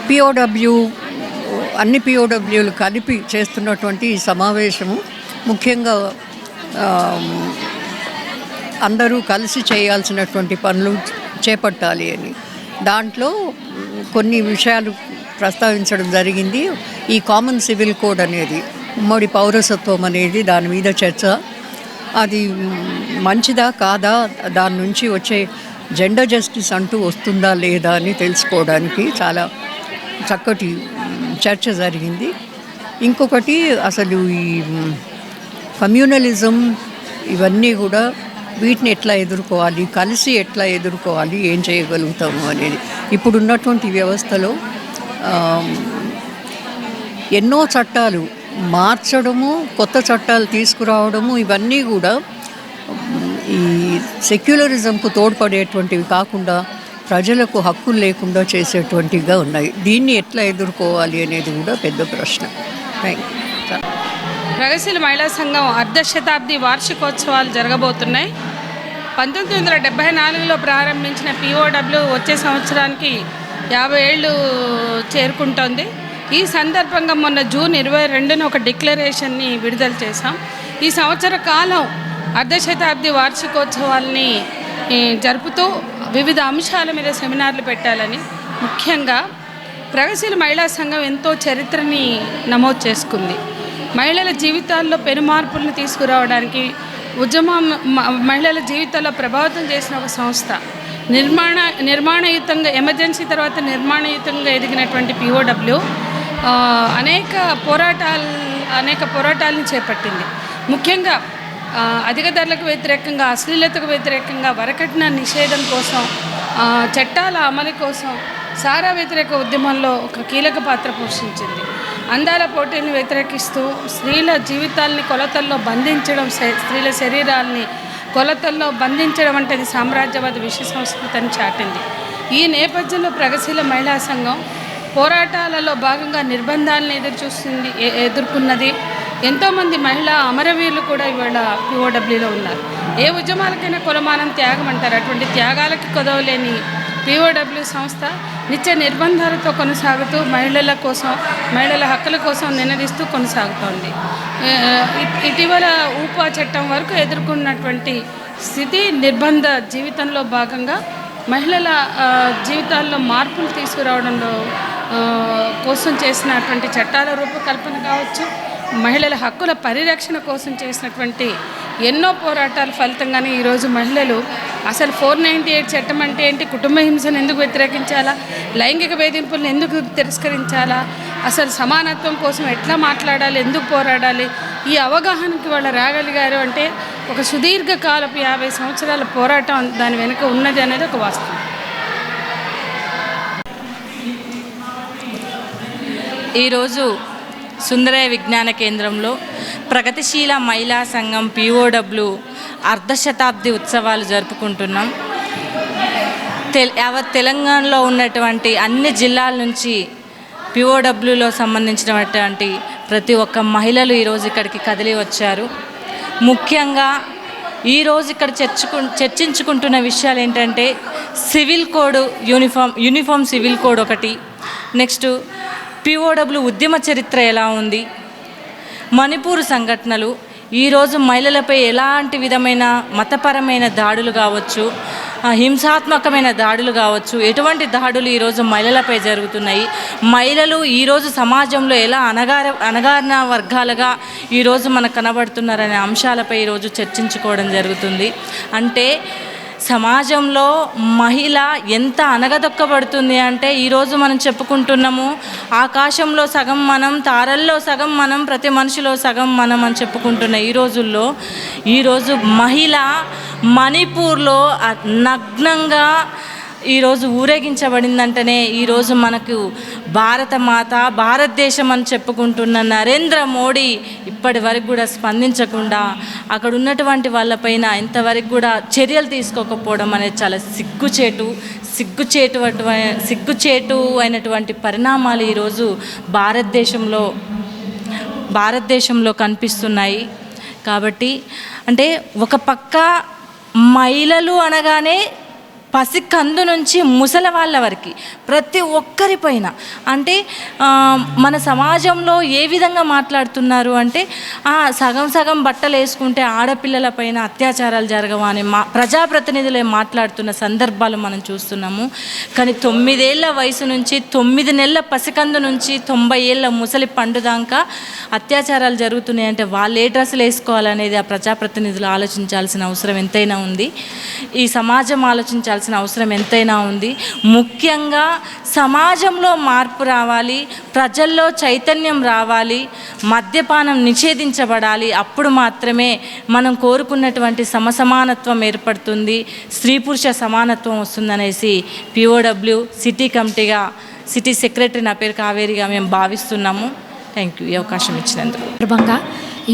POW అన్ని పిఓడబ్ల్యూలు కలిపి చేస్తున్నటువంటి ఈ సమావేశము ముఖ్యంగా అందరూ కలిసి చేయాల్సినటువంటి పనులు చేపట్టాలి అని దాంట్లో కొన్ని విషయాలు ప్రస్తావించడం జరిగింది. ఈ కామన్ సివిల్ కోడ్ అనేది, ఉమ్మడి పౌరసత్వం అనేది, దాని మీద చర్చ. అది మంచిదా కాదా, దాని నుంచి వచ్చే జెండర్ జస్టిస్ అంటూ వస్తుందా లేదా అని తెలుసుకోవడానికి చాలా చక్కటి చర్చ జరిగింది. ఇంకొకటి అసలు ఈ కమ్యూనలిజం ఇవన్నీ కూడా వీటిని ఎట్లా ఎదుర్కోవాలి, కలిసి ఎట్లా ఎదుర్కోవాలి, ఏం చేయగలుగుతాము అనేది. ఇప్పుడున్నటువంటి వ్యవస్థలో ఎన్నో చట్టాలు మార్చడము, కొత్త చట్టాలు తీసుకురావడము, ఇవన్నీ కూడా ఈ సెక్యులరిజంకు తోడ్పడేటువంటివి కాకుండా ప్రజలకు హక్కులు లేకుండా చేసేటువంటివిగా ఉన్నాయి. దీన్ని ఎట్లా ఎదుర్కోవాలి అనేది కూడా పెద్ద ప్రశ్న. Thank you. ప్రగతిశీల మహిళా సంఘం అర్ధశతాబ్ది వార్షికోత్సవాలు జరగబోతున్నాయి. 1974లో ప్రారంభించిన పిఓడబ్ల్యూ వచ్చే సంవత్సరానికి 50 ఏళ్ళు చేరుకుంటోంది. ఈ సందర్భంగా మొన్న జూన్ 22న ఒక డిక్లరేషన్ని విడుదల చేశాం. ఈ సంవత్సర కాలం అర్ధశతాబ్ది వార్షికోత్సవాల్ని జరుపుతూ వివిధ అంశాల మీద సెమినార్లు పెట్టాలని, ముఖ్యంగా ప్రగతిశీల మహిళా సంఘం ఎంతో చరిత్రని నమోదు చేసుకుంది. మహిళల జీవితాల్లో పెనుమార్పులను తీసుకురావడానికి మహిళల జీవితాల్లో ప్రభావితం చేసిన ఒక సంస్థ. నిర్మాణయుతంగా ఎమర్జెన్సీ తర్వాత నిర్మాణయుతంగా ఎదిగినటువంటి పిఓడబ్ల్యూ అనేక పోరాటాలను చేపట్టింది. ముఖ్యంగా అధిక ధరలకు వ్యతిరేకంగా, అశ్లీలతకు వ్యతిరేకంగా, వరకట్న నిషేధం కోసం, చట్టాల అమలు కోసం, సారా వ్యతిరేక ఉద్యమంలో ఒక కీలక పాత్ర పోషించింది. అందాల పోటీని వ్యతిరేకిస్తూ స్త్రీల జీవితాల్ని కొలతల్లో బంధించడం, స్త్రీల శరీరాల్ని కొలతల్లో బంధించడం వంటిది సామ్రాజ్యవాద విష సంస్కృతిని చాటింది. ఈ నేపథ్యంలో ప్రగతిశీల మహిళా సంఘం పోరాటాలలో భాగంగా నిర్బంధాలను ఎదుర్కొన్నది. ఎంతోమంది మహిళా అమరవీరులు కూడా ఇవాళ పిఓడబ్ల్యూలో ఉన్నారు. ఏ ఉద్యమాలకైనా కొలమానం త్యాగం అంటారు. అటువంటి త్యాగాలకి కొదవలేని పిఓడబ్ల్యూ సంస్థ నిత్య నిర్బంధాలతో కొనసాగుతూ మహిళల కోసం, మహిళల హక్కుల కోసం నినదిస్తూ కొనసాగుతోంది. ఇటీవల ఊపా చట్టం వరకు ఎదుర్కొన్నటువంటి స్థితి, నిర్బంధ జీవితంలో భాగంగా మహిళల జీవితాల్లో మార్పులు తీసుకురావడంలో కోసం చేసినటువంటి చట్టాల రూపకల్పన కావచ్చు, మహిళల హక్కుల పరిరక్షణ కోసం చేసినటువంటి ఎన్నో పోరాటాల ఫలితంగానే ఈరోజు మహిళలు అసలు 498 చట్టం అంటే ఏంటి, కుటుంబ హింసను ఎందుకు వ్యతిరేకించాలా, లైంగిక వేధింపులను ఎందుకు తిరస్కరించాలా, అసలు సమానత్వం కోసం ఎట్లా మాట్లాడాలి, ఎందుకు పోరాడాలి, ఈ అవగాహనకి వాళ్ళు రాగలిగారు అంటే ఒక సుదీర్ఘకాలపు 50 సంవత్సరాల పోరాటం దాని వెనుక ఉన్నది అనేది ఒక వాస్తవం. ఈరోజు సుందరయ్య విజ్ఞాన కేంద్రంలో ప్రగతిశీల మహిళా సంఘం పిఓడబ్ల్యూ అర్ధశతాబ్ది ఉత్సవాలు జరుపుకుంటున్నాం. యావత్ తెలంగాణలో ఉన్నటువంటి అన్ని జిల్లాల నుంచి పిఓడబ్ల్యూలో సంబంధించినటువంటి ప్రతి ఒక్క మహిళలు ఈరోజు ఇక్కడికి కదిలి వచ్చారు. ముఖ్యంగా ఈరోజు ఇక్కడ చర్చించుకుంటున్న విషయాలు ఏంటంటే civil code, uniform civil code ఒకటి, నెక్స్ట్ పిఓడబ్ల్యూ ఉద్యమ చరిత్ర ఎలా ఉంది, మణిపూర్ సంఘటనలు, ఈరోజు మహిళలపై ఎలాంటి విధమైన మతపరమైన దాడులు కావచ్చు, హింసాత్మకమైన దాడులు కావచ్చు, ఎటువంటి దాడులు ఈరోజు మహిళలపై జరుగుతున్నాయి, మహిళలు ఈరోజు సమాజంలో ఎలా అణగారిన వర్గాలుగా ఈరోజు మనకు కనబడుతున్నారనే అంశాలపై ఈరోజు చర్చించుకోవడం జరుగుతుంది. అంటే సమాజంలో మహిళ ఎంత అనగదొక్కబడుతుంది అంటే ఈరోజు మనం చెప్పుకుంటున్నాము, ఆకాశంలో సగం మనం, తారల్లో సగం మనం, ప్రతి మనిషిలో సగం మనం అని చెప్పుకుంటున్న ఈ రోజుల్లో ఈరోజు మహిళ మణిపూర్లో నగ్నంగా ఈరోజు ఊరేగించబడిందంటేనే ఈరోజు మనకు భారతమాత, భారతదేశం అని చెప్పుకుంటున్న నరేంద్ర మోడీ ఇప్పటి వరకు కూడా స్పందించకుండా అక్కడ ఉన్నటువంటి వాళ్ళపైన ఇంతవరకు కూడా చర్యలు తీసుకోకపోవడం అనేది చాలా సిగ్గుచేటు అయినటువంటి పరిణామాలు ఈరోజు భారతదేశంలో కనిపిస్తున్నాయి. కాబట్టి అంటే ఒక పక్క మహిళలు అనగానే పసికందు నుంచి ముసలి వాళ్ళ వరకు ప్రతి ఒక్కరిపైన అంటే మన సమాజంలో ఏ విధంగా మాట్లాడుతున్నారు అంటే సగం సగం బట్టలు వేసుకుంటే ఆడపిల్లలపైన అత్యాచారాలు జరగవా అని ప్రజాప్రతినిధులే మాట్లాడుతున్న సందర్భాలు మనం చూస్తున్నాము. కానీ 9 ఏళ్ల వయసు నుంచి 9 నెలల పసికందు నుంచి 90 ఏళ్ళ ముసలి పండు దాకా అత్యాచారాలు జరుగుతున్నాయి అంటే వాళ్ళు ఏ డ్రెస్సులు వేసుకోవాలనేది ఆ ప్రజాప్రతినిధులు ఆలోచించాల్సిన అవసరం ఎంతైనా ఉంది. ఈ సమాజం ఆలోచించాల్సిన అవసరం ఎంతైనా ఉంది. ముఖ్యంగా సమాజంలో మార్పు రావాలి, ప్రజల్లో చైతన్యం రావాలి, మద్యపానం నిషేధించబడాలి. అప్పుడు మాత్రమే మనం కోరుకున్నటువంటి సమసమానత్వం ఏర్పడుతుంది, స్త్రీ పురుష సమానత్వం వస్తుందనేసి పిఓడబ్ల్యూ సిటీ కమిటీగా సిటీ సెక్రటరీ నా పేరు కావేరిగా మేము భావిస్తున్నాము. థ్యాంక్ యూ ఈ అవకాశం ఇచ్చినందుకు. సందర్భంగా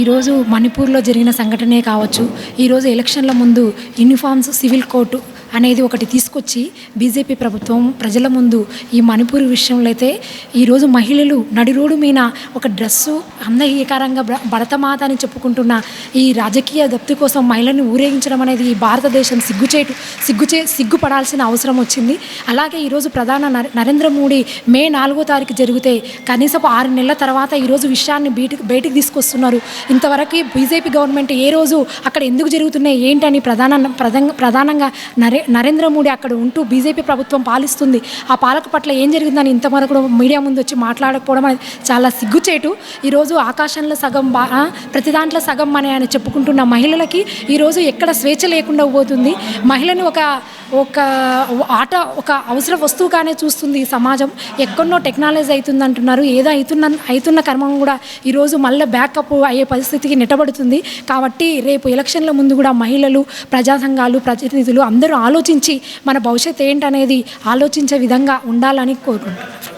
ఈరోజు మణిపూర్లో జరిగిన సంఘటనే కావచ్చు, ఈరోజు ఎలక్షన్ల ముందు యూనిఫామ్స్ సివిల్ కోర్టు అనేది ఒకటి తీసుకొచ్చి బీజేపీ ప్రభుత్వం ప్రజల ముందు ఈ మణిపూర్ విషయంలో అయితే ఈరోజు మహిళలు నడి రోడ్డు మీద ఒక డ్రెస్సు అందహీకారంగా భరతమాత అని చెప్పుకుంటున్న ఈ రాజకీయ దప్తి కోసం మహిళల్ని ఊరేగించడం అనేది ఈ భారతదేశం సిగ్గుపడాల్సిన అవసరం వచ్చింది. అలాగే ఈరోజు నరేంద్ర మోడీ మే 4వ తారీఖు జరిగితే కనీసం 6 నెలల తర్వాత ఈరోజు విషయాన్ని బయటికి తీసుకొస్తున్నారు. ఇంతవరకు బీజేపీ గవర్నమెంట్ ఏ రోజు అక్కడ ఎందుకు జరుగుతున్నాయి ఏంటని ప్రధానంగా నరేంద్ర మోడీ అక్కడ ఉంటూ బీజేపీ ప్రభుత్వం పాలిస్తుంది, ఆ పాలక పట్ల ఏం జరిగిందని ఇంతవరకు మీడియా ముందు వచ్చి మాట్లాడకపోవడం అనేది చాలా సిగ్గుచేటు. ఈరోజు ఆకాశంలో సగం ప్రతి దాంట్లో సగం అని చెప్పుకుంటున్న మహిళలకి ఈరోజు ఎక్కడ స్వేచ్ఛ లేకుండా పోతుంది. మహిళని ఒక అవసర వస్తువుగానే చూస్తుంది ఈ సమాజం. ఎక్కడో టెక్నాలజీ అవుతుంది అంటున్నారు, ఏదో అవుతున్న కర్మం కూడా ఈరోజు మళ్ళీ బ్యాకప్ అయ్యే పరిస్థితికి నెట్టబడుతుంది. కాబట్టి రేపు ఎలక్షన్ల ముందు కూడా మహిళలు, ప్రజా సంఘాలు, ప్రతినిధులు అందరూ ఆలోచించి మన భవిష్యత్ ఏంటనేది ఆలోచించే విధంగా ఉండాలని కోరుకుంటున్నాను.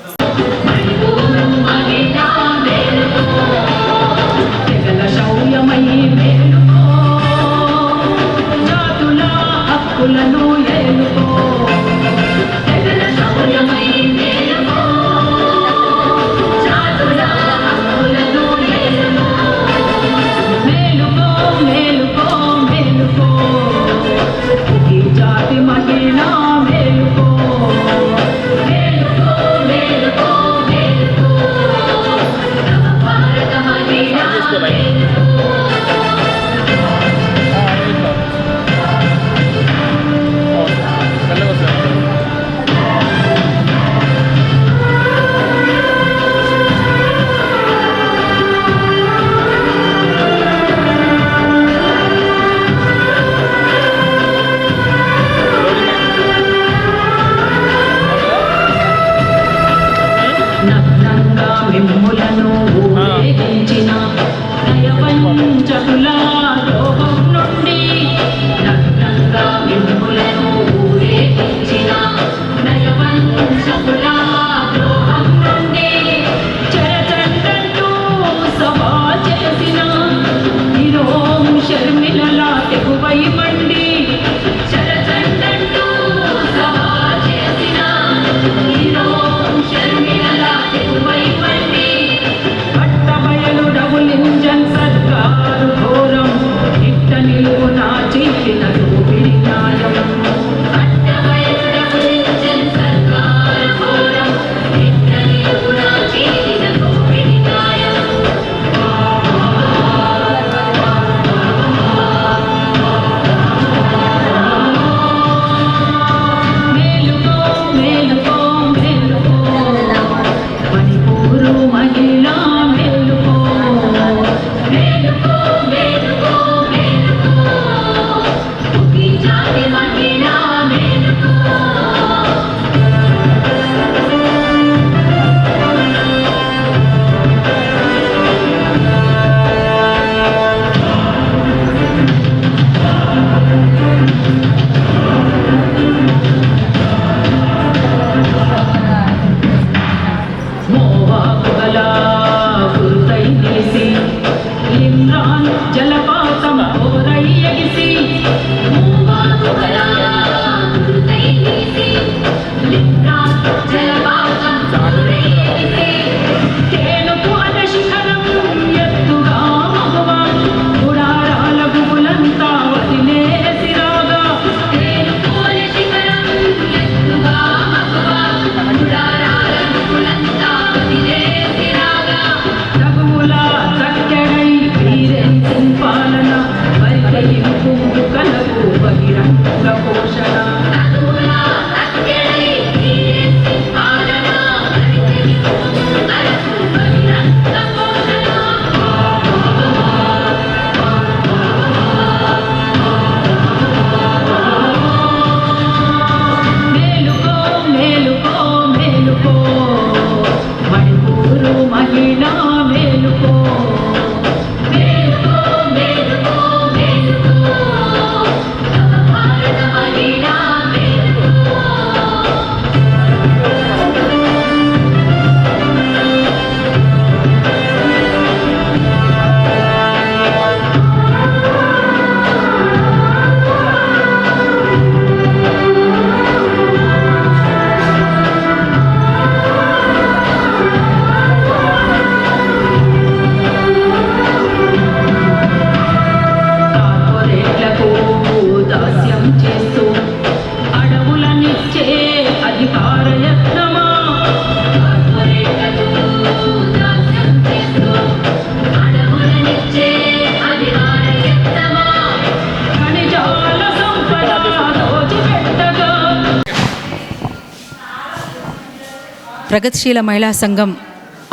ప్రగతిశీల మహిళా సంఘం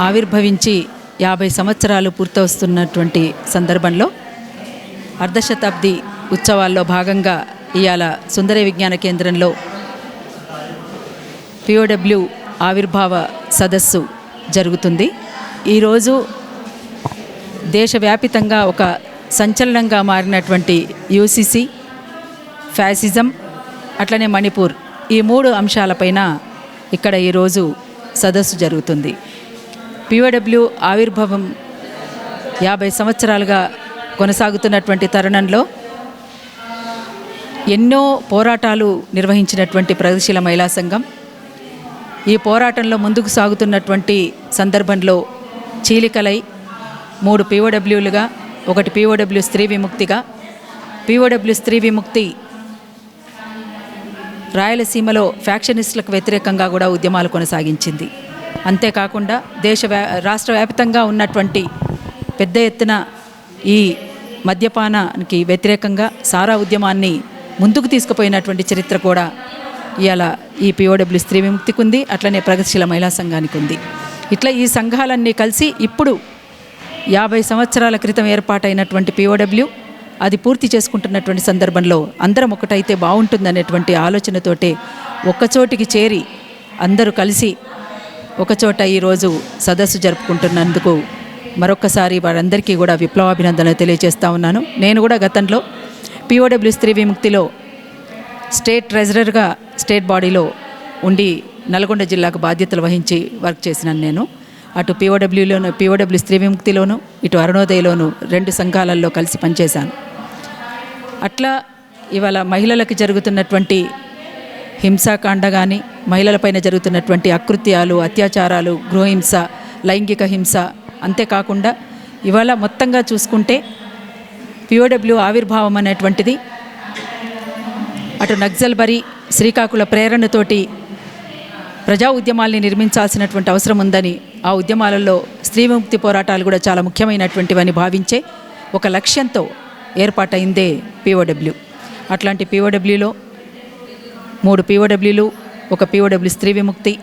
ఆవిర్భవించి 50 సంవత్సరాలు పూర్తవుతున్నటువంటి సందర్భంలో అర్ధశతాబ్ది ఉత్సవాల్లో భాగంగా ఇవాళ సుందర విజ్ఞాన కేంద్రంలో పిఓడబ్ల్యూ ఆవిర్భావ సదస్సు జరుగుతుంది. ఈరోజు దేశవ్యాపితంగా ఒక సంచలనంగా మారినటువంటి యూసీసీ, ఫ్యాసిజం, అట్లనే మణిపూర్, ఈ 3 అంశాలపైన ఇక్కడ ఈరోజు సదస్సు జరుగుతుంది. పిఓడబ్ల్యూ ఆవిర్భావం 50 సంవత్సరాలుగా కొనసాగుతున్నటువంటి తరుణంలో ఎన్నో పోరాటాలు నిర్వహించినటువంటి ప్రగతిశీల మహిళా సంఘం ఈ పోరాటంలో ముందుకు సాగుతున్నటువంటి సందర్భంలో చీలికలై 3 పిఓడబ్ల్యూలుగా, 1 పిఓడబ్ల్యూ స్త్రీ విముక్తిగా, పిఓడబ్ల్యూ స్త్రీ విముక్తి రాయలసీమలో ఫ్యాక్షనిస్టులకు వ్యతిరేకంగా కూడా ఉద్యమాలు కొనసాగించింది. అంతేకాకుండా రాష్ట్ర వ్యాప్తంగా ఉన్నటువంటి పెద్ద ఎత్తున ఈ మద్యపానానికి వ్యతిరేకంగా సారా ఉద్యమాన్ని ముందుకు తీసుకుపోయినటువంటి చరిత్ర కూడా ఇవాళ ఈ పిఓడబ్ల్యూ స్త్రీ విముక్తికి ఉంది, అట్లనే ప్రగతిశీల మహిళా సంఘానికి ఉంది. ఇట్లా ఈ సంఘాలన్నీ కలిసి ఇప్పుడు 50 సంవత్సరాల క్రితం ఏర్పాటైనటువంటి పిఓడబ్ల్యూ అది పూర్తి చేసుకుంటున్నటువంటి సందర్భంలో అందరం ఒకటైతే బాగుంటుందనేటువంటి ఆలోచనతోటే ఒక్కచోటికి చేరి అందరూ కలిసి ఒకచోట ఈరోజు సదస్సు జరుపుకుంటున్నందుకు మరొక్కసారి వారందరికీ కూడా విప్లవాభినందనలు తెలియజేస్తూ ఉన్నాను. నేను కూడా గతంలో పిఓడబ్ల్యూ స్త్రీ విముక్తిలో స్టేట్ ట్రెజరర్గా స్టేట్ బాడీలో ఉండి నల్గొండ జిల్లాకు బాధ్యతలు వహించి వర్క్ చేసినాను. నేను అటు పిఓడబ్ల్యూ స్త్రీ విముక్తిలోను, ఇటు అరుణోదయలోను 2 సంఘాలలో కలిసి పనిచేశాను. అట్లా ఇవాళ మహిళలకు జరుగుతున్నటువంటి హింసాకాండ కానీ, మహిళలపైన జరుగుతున్నటువంటి అకృత్యాలు, అత్యాచారాలు, గృహహింస, లైంగిక హింస, అంతేకాకుండా ఇవాళ మొత్తంగా చూసుకుంటే పిఓడబ్ల్యూ ఆవిర్భావం అనేటువంటిది అటు నక్సల్బరీ, శ్రీకాకుళ ప్రేరణతోటి ప్రజా ఉద్యమాల్ని నిర్మించాల్సినటువంటి అవసరం ఉందని, ఆ ఉద్యమాలలో స్త్రీ విముక్తి పోరాటాలు కూడా చాలా ముఖ్యమైనటువంటివని భావించే ఒక లక్ష్యంతో ఏర్పాటైందే పిఓడబ్ల్యూ. అట్లాంటి పిఓడబ్ల్యూలో 3 పిఓడబ్ల్యూలు, 1 పిఓడబ్ల్యూ స్త్రీ విముక్తి,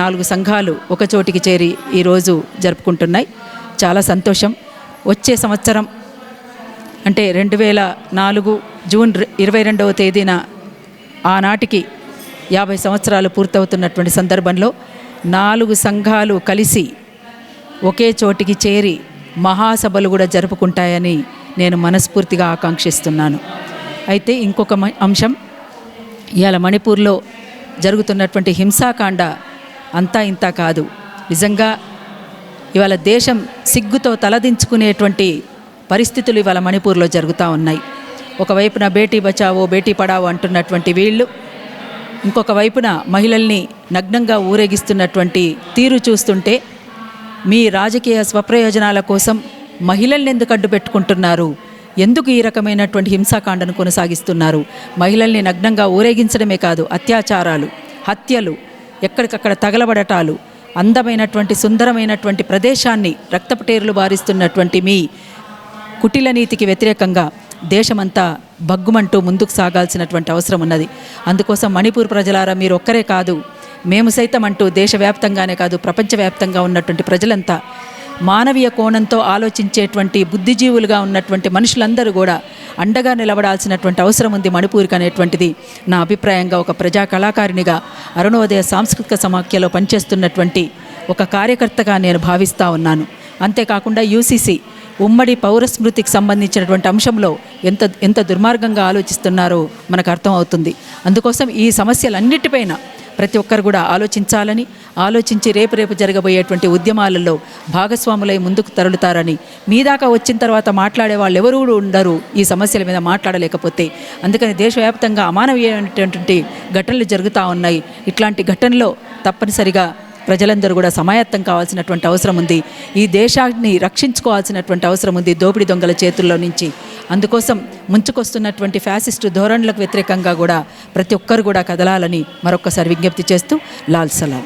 4 సంఘాలు ఒకచోటికి చేరి ఈరోజు జరుపుకుంటున్నాయి. చాలా సంతోషం. వచ్చే సంవత్సరం అంటే 2004 జూన్ 22వ తేదీన ఆనాటికి 50 సంవత్సరాలు పూర్తవుతున్నటువంటి సందర్భంలో 4 సంఘాలు కలిసి ఒకే చోటికి చేరి మహాసభలు కూడా జరుపుకుంటాయని నేను మనస్ఫూర్తిగా ఆకాంక్షిస్తున్నాను. అయితే ఇంకొక అంశం, ఇవాళ మణిపూర్లో జరుగుతున్నటువంటి హింసాకాండ అంతా ఇంతా కాదు. నిజంగా ఇవాళ దేశం సిగ్గుతో తలదించుకునేటువంటి పరిస్థితులు ఇవాళ మణిపూర్లో జరుగుతూ ఉన్నాయి. ఒకవైపున బేటీ బచావో బేటీ పడావో అంటున్నటువంటి వీళ్ళు, ఇంకొక వైపున మహిళల్ని నగ్నంగా ఊరేగిస్తున్నటువంటి తీరు చూస్తుంటే మీ రాజకీయ స్వప్రయోజనాల కోసం మహిళల్ని ఎందుకు అడ్డు పెట్టుకుంటున్నారు? ఎందుకు ఈ రకమైనటువంటి హింసాకాండను కొనసాగిస్తున్నారు? మహిళల్ని నగ్నంగా ఊరేగించడమే కాదు, అత్యాచారాలు, హత్యలు, ఎక్కడికక్కడ తగలబడటాలు, అందమైనటువంటి సుందరమైనటువంటి ప్రదేశాన్ని రక్తపటేరులు బారిస్తున్నటువంటి మీ కుటిల నీతికి వ్యతిరేకంగా దేశమంతా బగ్గుమంటూ ముందుకు సాగాల్సినటువంటి అవసరం ఉన్నది. అందుకోసం మణిపూర్ ప్రజలారా, మీరు ఒక్కరే కాదు, మేము సైతం అంటూ దేశవ్యాప్తంగానే కాదు ప్రపంచవ్యాప్తంగా ఉన్నటువంటి ప్రజలంతా మానవీయ కోణంతో ఆలోచించేటువంటి బుద్ధిజీవులుగా ఉన్నటువంటి మనుషులందరూ కూడా అండగా నిలబడాల్సినటువంటి అవసరం ఉంది మణిపూర్కి అనేటువంటిది నా అభిప్రాయంగా. ఒక ప్రజా కళాకారిణిగా అరుణోదయ సాంస్కృతిక సమాఖ్యలో పనిచేస్తున్నటువంటి ఒక కార్యకర్తగా నేను భావిస్తూ ఉన్నాను. అంతేకాకుండా యూసీసీ ఉమ్మడి పౌరస్మృతికి సంబంధించినటువంటి అంశంలో ఎంత దుర్మార్గంగా ఆలోచిస్తున్నారో మనకు అర్థమవుతుంది. అందుకోసం ఈ సమస్యలన్నిటిపైన ప్రతి ఒక్కరు కూడా ఆలోచించి రేపు జరగబోయేటువంటి ఉద్యమాలలో భాగస్వాములై ముందుకు తరలుతారని, మీ దాకా వచ్చిన తర్వాత మాట్లాడే వాళ్ళు ఎవరు ఉండరు ఈ సమస్యల మీద మాట్లాడలేకపోతే. అందుకని దేశవ్యాప్తంగా అమానవీయమైనటువంటి ఘటనలు జరుగుతూ ఉన్నాయి. ఇట్లాంటి ఘటనలో తప్పనిసరిగా ప్రజలందరూ కూడా సమాయత్తం కావాల్సినటువంటి అవసరం ఉంది. ఈ దేశాన్ని రక్షించుకోవాల్సినటువంటి అవసరం ఉంది దోపిడీ దొంగల చేతుల్లో నుంచి. అందుకోసం ముంచుకొస్తున్నటువంటి ఫ్యాసిస్టు ధోరణులకు వ్యతిరేకంగా కూడా ప్రతి ఒక్కరు కూడా కదలాలని మరొక్కసారి విజ్ఞప్తి చేస్తూ లాల్ సలాం.